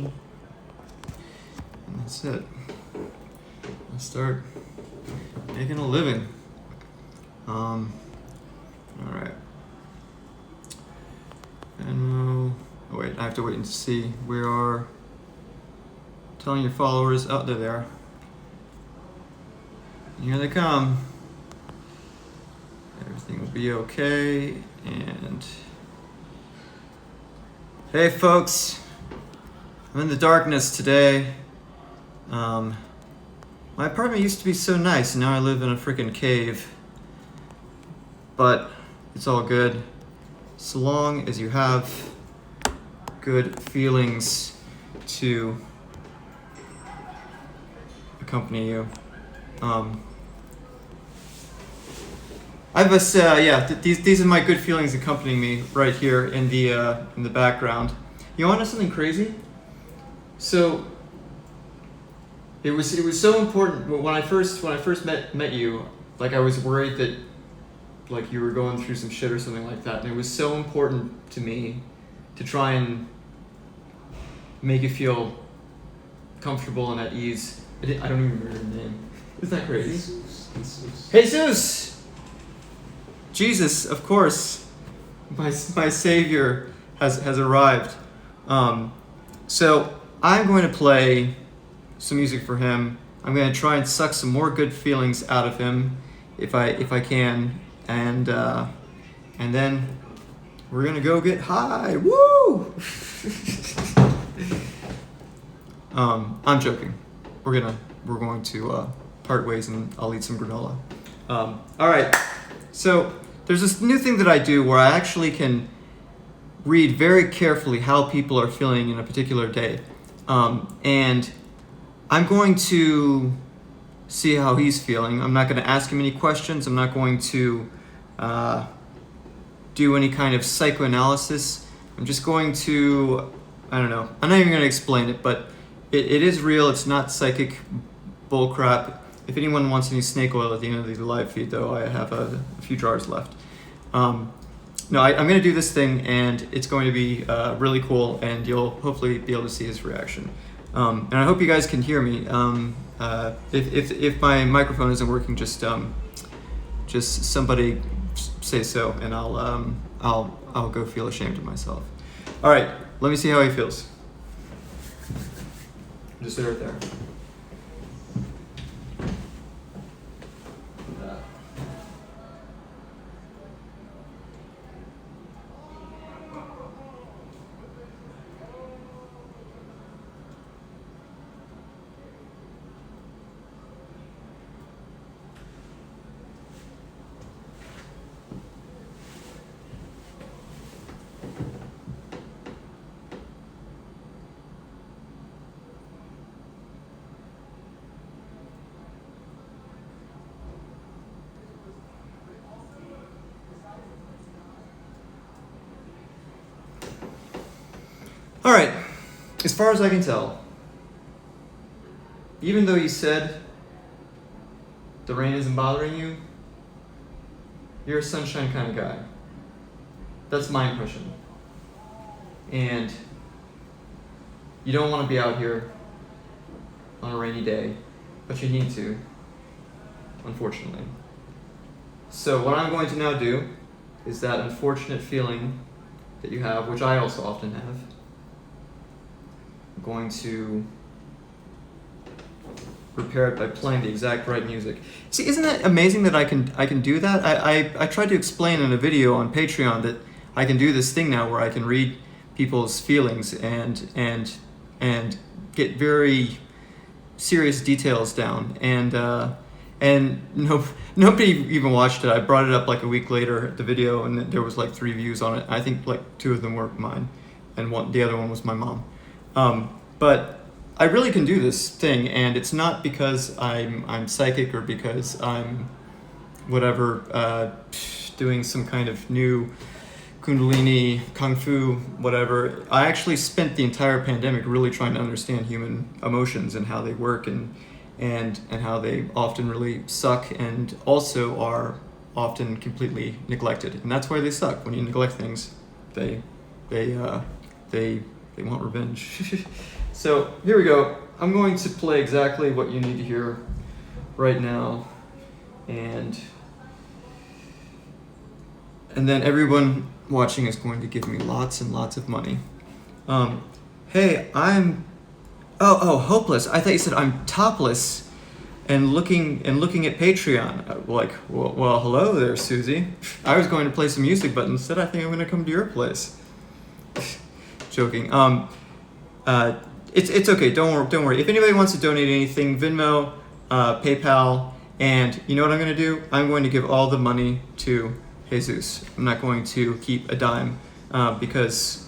reaction. And that's it. I'll start making a living. All right. Venmo. Oh wait, I have to wait and see. We are telling your followers. Oh, there they are. Here they come. Everything will be okay. And hey, folks. I'm in the darkness today. My apartment used to be so nice, and now I live in a freaking cave. But it's all good, so long as you have good feelings to accompany you. These are my good feelings accompanying me right here in the background. You want to know something crazy? So it was so important when I first met you. Like, I was worried that like you were going through some shit or something like that, and it was so important to me to try and make you feel comfortable and at ease. I don't even remember your name. Isn't that crazy? Jesus! Jesus, of course. My Savior has arrived. So I'm going to play some music for him. I'm going to try and suck some more good feelings out of him if I can. And then we're gonna go get high. Woo! I'm joking. We're going to part ways, and I'll eat some granola. All right. So there's this new thing that I do where I actually can read very carefully how people are feeling in a particular day, and I'm going to see how he's feeling. I'm not going to ask him any questions. I'm not going to do any kind of psychoanalysis. I'm just going to, I don't know. I'm not even going to explain it, but it is real. It's not psychic bullcrap. If anyone wants any snake oil at the end of the live feed, though, I have a few jars left. I'm going to do this thing, and it's going to be really cool, and you'll hopefully be able to see his reaction. And I hope you guys can hear me. If my microphone isn't working, just somebody say so, and I'll go feel ashamed of myself. All right, let me see how he feels. Just sit right there. All right, as far as I can tell, even though you said the rain isn't bothering you, you're a sunshine kind of guy. That's my impression. And you don't want to be out here on a rainy day, but you need to, unfortunately. So what I'm going to now do is that unfortunate feeling that you have, which I also often have, I'm going to repair it by playing the exact right music. See, isn't that amazing that I can do that? I tried to explain in a video on Patreon that I can do this thing now where I can read people's feelings and get very serious details down, and nobody even watched it. I brought it up like a week later at the video, and there was like 3 views on it. I think like 2 of them were mine, and the other one was my mom. But I really can do this thing, and it's not because I'm psychic or because I'm whatever doing some kind of new Kundalini, Kung Fu, whatever. I actually spent the entire pandemic really trying to understand human emotions and how they work, and how they often really suck and also are often completely neglected. And that's why they suck. When you neglect things, they want revenge. So here we go. I'm going to play exactly what you need to hear right now, and then everyone watching is going to give me lots and lots of money. Hey, I'm hopeless. I thought you said I'm topless and looking at Patreon. Well, hello there, Susie. I was going to play some music, but instead I think I'm going to come to your place. Joking. It's okay. Don't worry. If anybody wants to donate anything, Venmo, PayPal, and you know what I'm going to do? I'm going to give all the money to Jesus. I'm not going to keep a dime because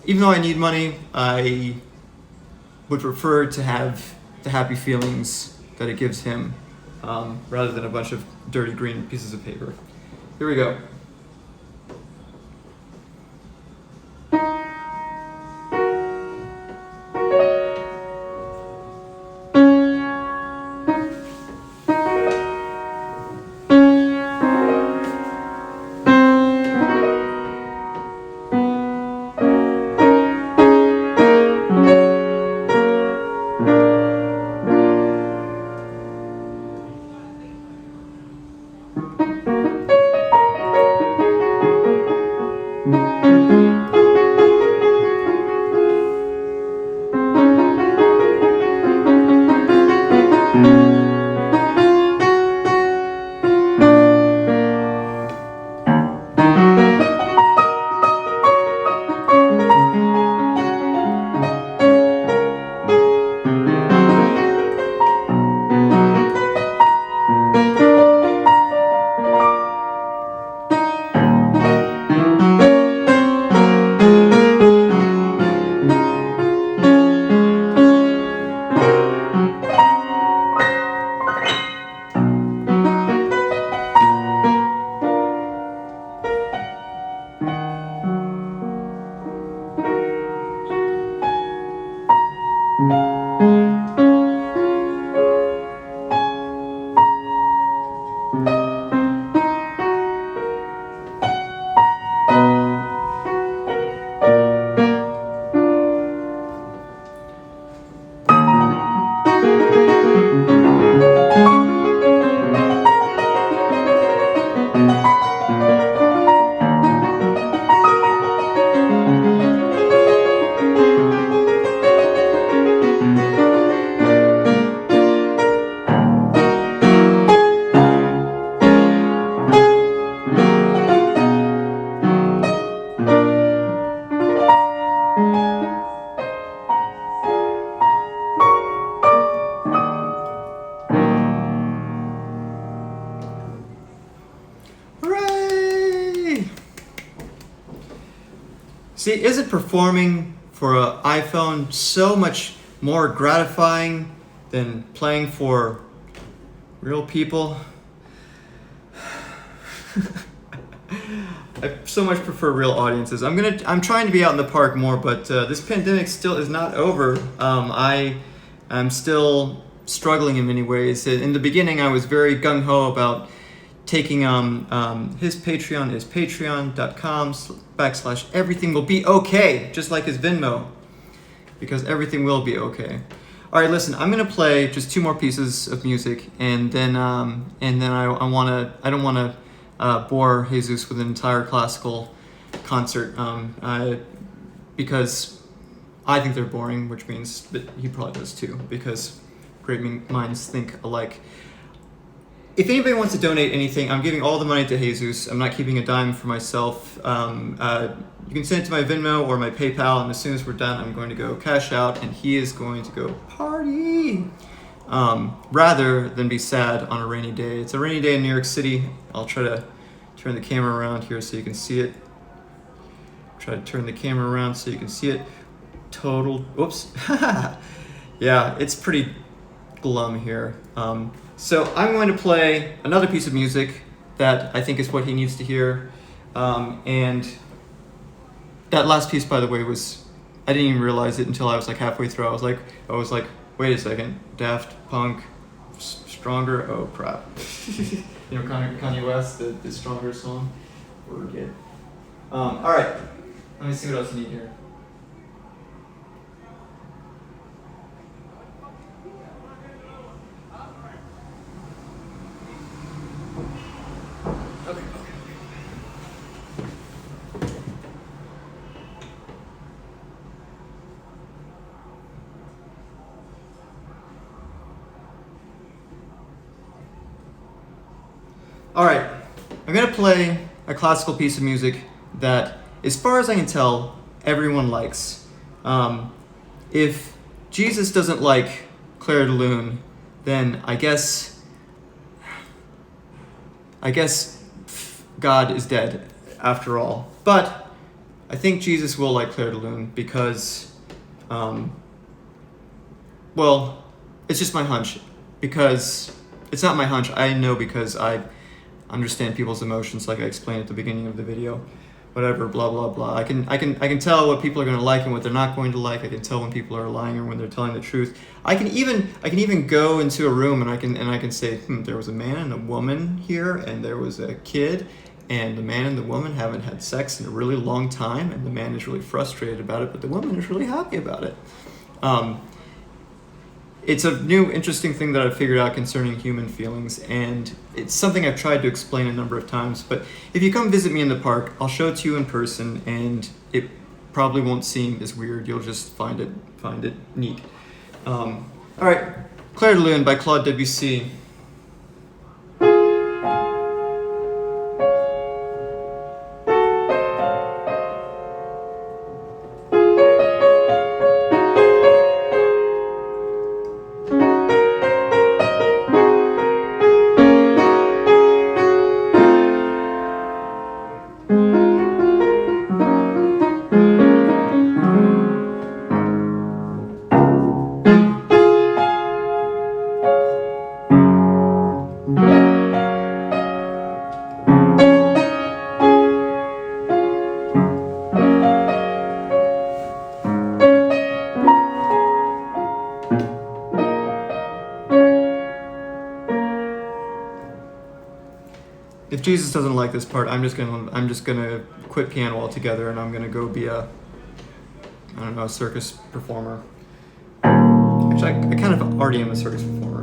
even though I need money, I would prefer to have the happy feelings that it gives him rather than a bunch of dirty green pieces of paper. Here we go. See, isn't performing for an iPhone so much more gratifying than playing for real people? I so much prefer real audiences. I'm trying to be out in the park more, but this pandemic still is not over. I'm still struggling in many ways. In the beginning, I was very gung-ho about taking his Patreon is patreon.com/everything will be okay, just like his Venmo, because everything will be okay. All right, listen, I'm gonna play just two more pieces of music, and then I don't wanna bore Jesus with an entire classical concert because I think they're boring, which means that he probably does too, because great minds think alike. If anybody wants to donate anything, I'm giving all the money to Jesus. I'm not keeping a dime for myself. You can send it to my Venmo or my PayPal, and as soon as we're done, I'm going to go cash out, and he is going to go party rather than be sad on a rainy day. It's a rainy day in New York City. I'll try to turn the camera around here so you can see it. Try to turn the camera around so you can see it. Whoops. Yeah, it's pretty glum here. So I'm going to play another piece of music that I think is what he needs to hear. And that last piece, by the way, I didn't even realize it until I was like halfway through. I was like, wait a second, Daft Punk, Stronger? Oh crap. You know Kanye West, the Stronger song? Forget. All right, let me see what else you need here. All right, I'm gonna play a classical piece of music that, as far as I can tell, everyone likes. If Jesus doesn't like Clair de Lune, then I guess God is dead after all. But I think Jesus will like Clair de Lune because, well, it's just my hunch. Because it's not my hunch, I know because I understand people's emotions, like I explained at the beginning of the video. Whatever, blah blah blah. I can tell what people are going to like and what they're not going to like. I can tell when people are lying or when they're telling the truth. I can even go into a room and I can say, there was a man and a woman here, and there was a kid, and the man and the woman haven't had sex in a really long time, and the man is really frustrated about it, but the woman is really happy about it. It's a new, interesting thing that I've figured out concerning human feelings, and it's something I've tried to explain a number of times. But if you come visit me in the park, I'll show it to you in person, and it probably won't seem as weird. You'll just find it neat. All right, Clair de Lune by Claude Debussy. If Jesus doesn't like this part, I'm just gonna quit piano altogether, and I'm gonna go be a circus performer. Actually, I kind of already am a circus performer.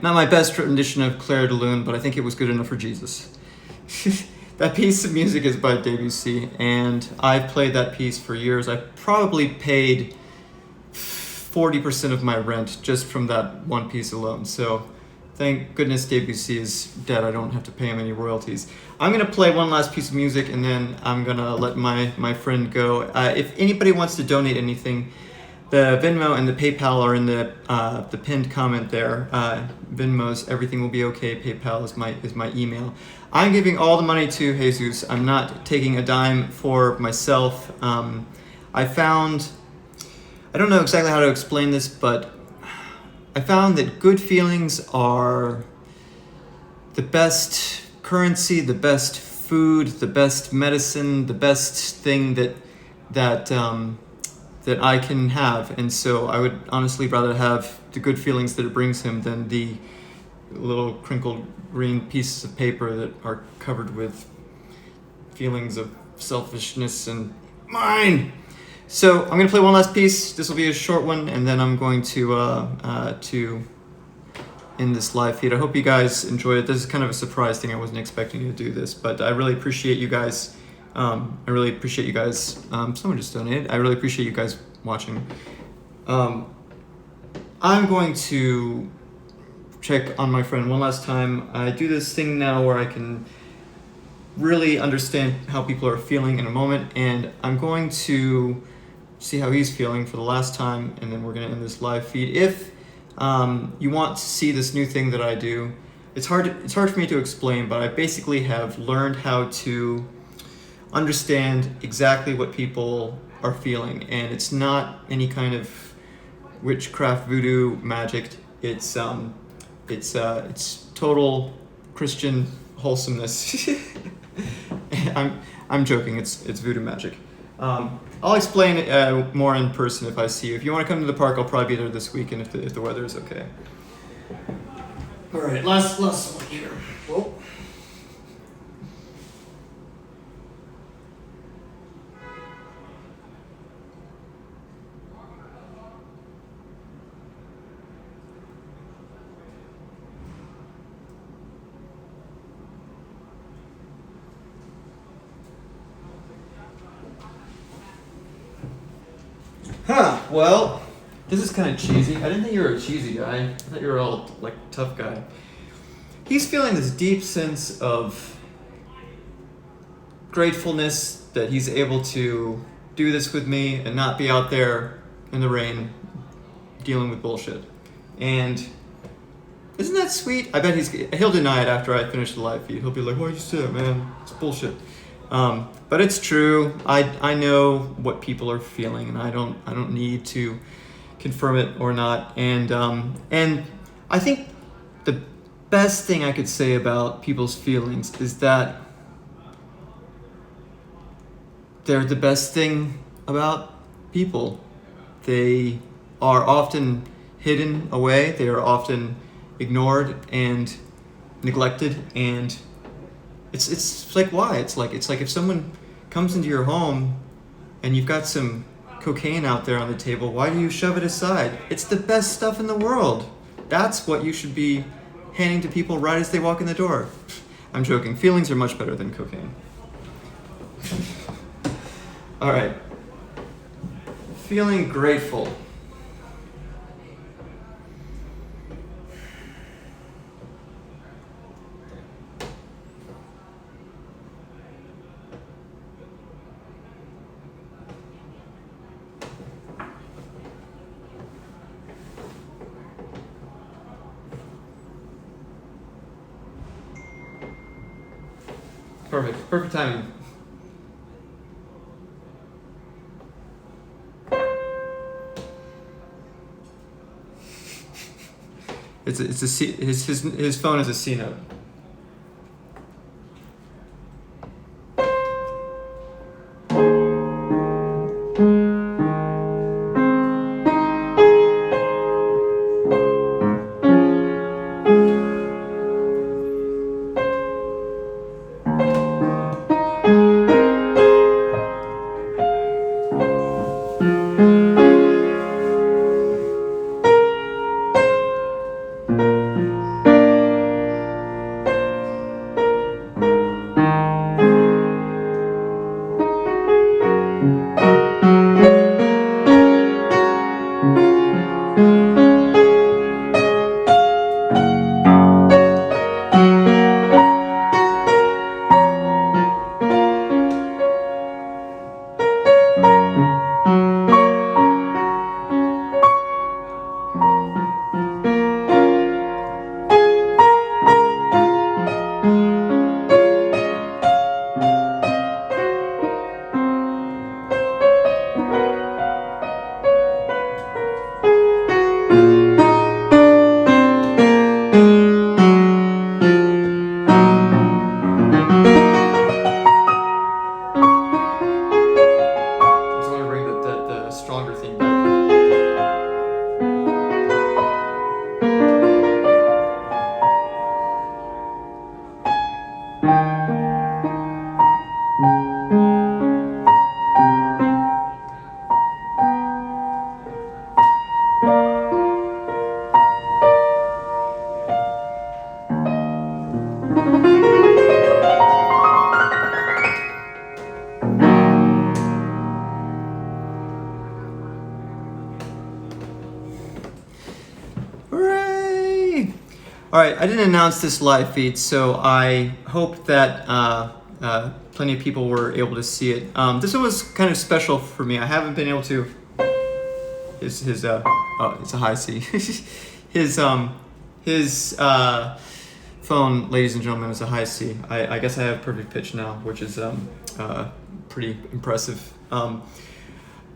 Not my best rendition of Clair de Lune, but I think it was good enough for Jesus. That piece of music is by Debussy, and I've played that piece for years. I probably paid 40% of my rent just from that one piece alone. So Thank goodness Debussy is dead. I don't have to pay him any royalties. I'm gonna play one last piece of music and then I'm gonna let my friend go. If anybody wants to donate anything, the Venmo and the PayPal are in the pinned comment there. Venmo's everything will be okay. PayPal is my email. I'm giving all the money to Jesus. I'm not taking a dime for myself. I don't know exactly how to explain this, but I found that good feelings are the best currency, the best food, the best medicine, the best thing that I can have. And so I would honestly rather have the good feelings that it brings him than the little crinkled green pieces of paper that are covered with feelings of selfishness and mine. So I'm gonna play one last piece. This will be a short one, and then I'm going to end this live feed. I hope you guys enjoyed it. This is kind of a surprise thing. I wasn't expecting to do this, but I really appreciate you guys. Someone just donated. I really appreciate you guys watching. I'm going to check on my friend one last time. I do this thing now where I can really understand how people are feeling in a moment, and I'm going to see how he's feeling for the last time, and then we're going to end this live feed. If you want to see this new thing that I do, it's hard for me to explain, but I basically have learned how to understand exactly what people are feeling, and it's not any kind of witchcraft voodoo magic. It's total Christian wholesomeness. I'm joking. It's voodoo magic. I'll explain it more in person if I see you. If you want to come to the park, I'll probably be there this weekend if the weather is okay. All right, last one here. Whoa. Well, this is kind of cheesy. I didn't think you were a cheesy guy. I thought you were all like tough guy. He's feeling this deep sense of gratefulness that he's able to do this with me and not be out there in the rain dealing with bullshit. And isn't that sweet? I bet he'll deny it after I finish the live feed. He'll be like, "Why you say that, man? It's bullshit." But it's true. I know what people are feeling, and I don't need to confirm it or not. And I think the best thing I could say about people's feelings is that they're the best thing about people. They are often hidden away. They are often ignored and neglected, and it's like, why? It's like if someone comes into your home and you've got some cocaine out there on the table, why do you shove it aside? It's the best stuff in the world. That's what you should be handing to people right as they walk in the door. I'm joking. Feelings are much better than cocaine. All right. Feeling grateful. Perfect timing. It's a C, his phone is a C note. All right, I didn't announce this live feed, so I hope that plenty of people were able to see it. This one was kind of special for me. I haven't been able to. Oh, it's a high C. his phone, ladies and gentlemen, is a high C. I guess I have perfect pitch now, which is pretty impressive.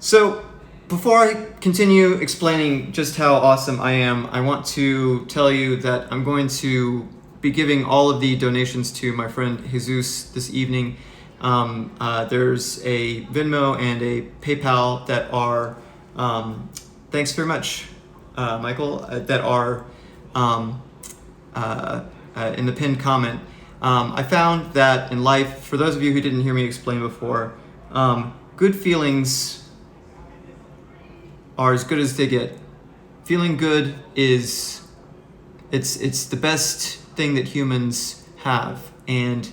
So before I continue explaining just how awesome I am, I want to tell you that I'm going to be giving all of the donations to my friend Jesus this evening. There's a Venmo and a PayPal that are, thanks very much, Michael, that are in the pinned comment. I found that in life, for those of you who didn't hear me explain before, good feelings are as good as they get. Feeling good is, it's the best thing that humans have. And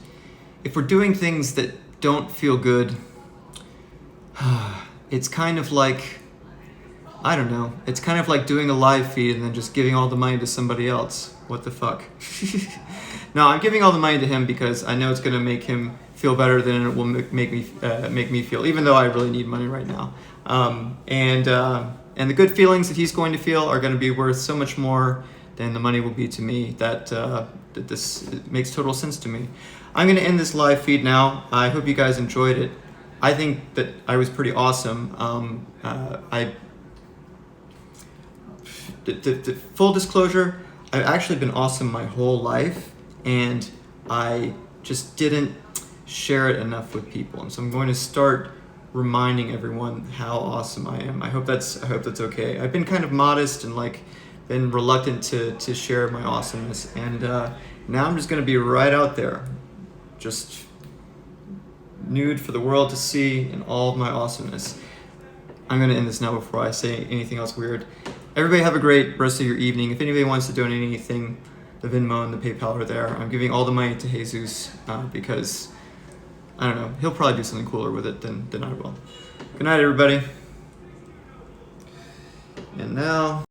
if we're doing things that don't feel good, it's kind of like, I don't know, it's kind of like doing a live feed and then just giving all the money to somebody else. What the fuck? No, I'm giving all the money to him because I know it's gonna make him feel better than it will make me feel, even though I really need money right now. And the good feelings that he's going to feel are going to be worth so much more than the money will be to me. That this makes total sense to me. I'm going to end this live feed now. I hope you guys enjoyed it. I think that I was pretty awesome. The full disclosure, I've actually been awesome my whole life, and I just didn't share it enough with people. And so I'm going to start reminding everyone how awesome I am. I hope that's okay. I've been kind of modest and been reluctant to share my awesomeness, and now I'm just going to be right out there, just nude for the world to see in all of my awesomeness. I'm going to end this now before I say anything else weird. Everybody have a great rest of your evening. If anybody wants to donate anything, the Venmo and the PayPal are there. I'm giving all the money to Jesus because, I don't know, he'll probably do something cooler with it than I will. Good night, everybody. And now...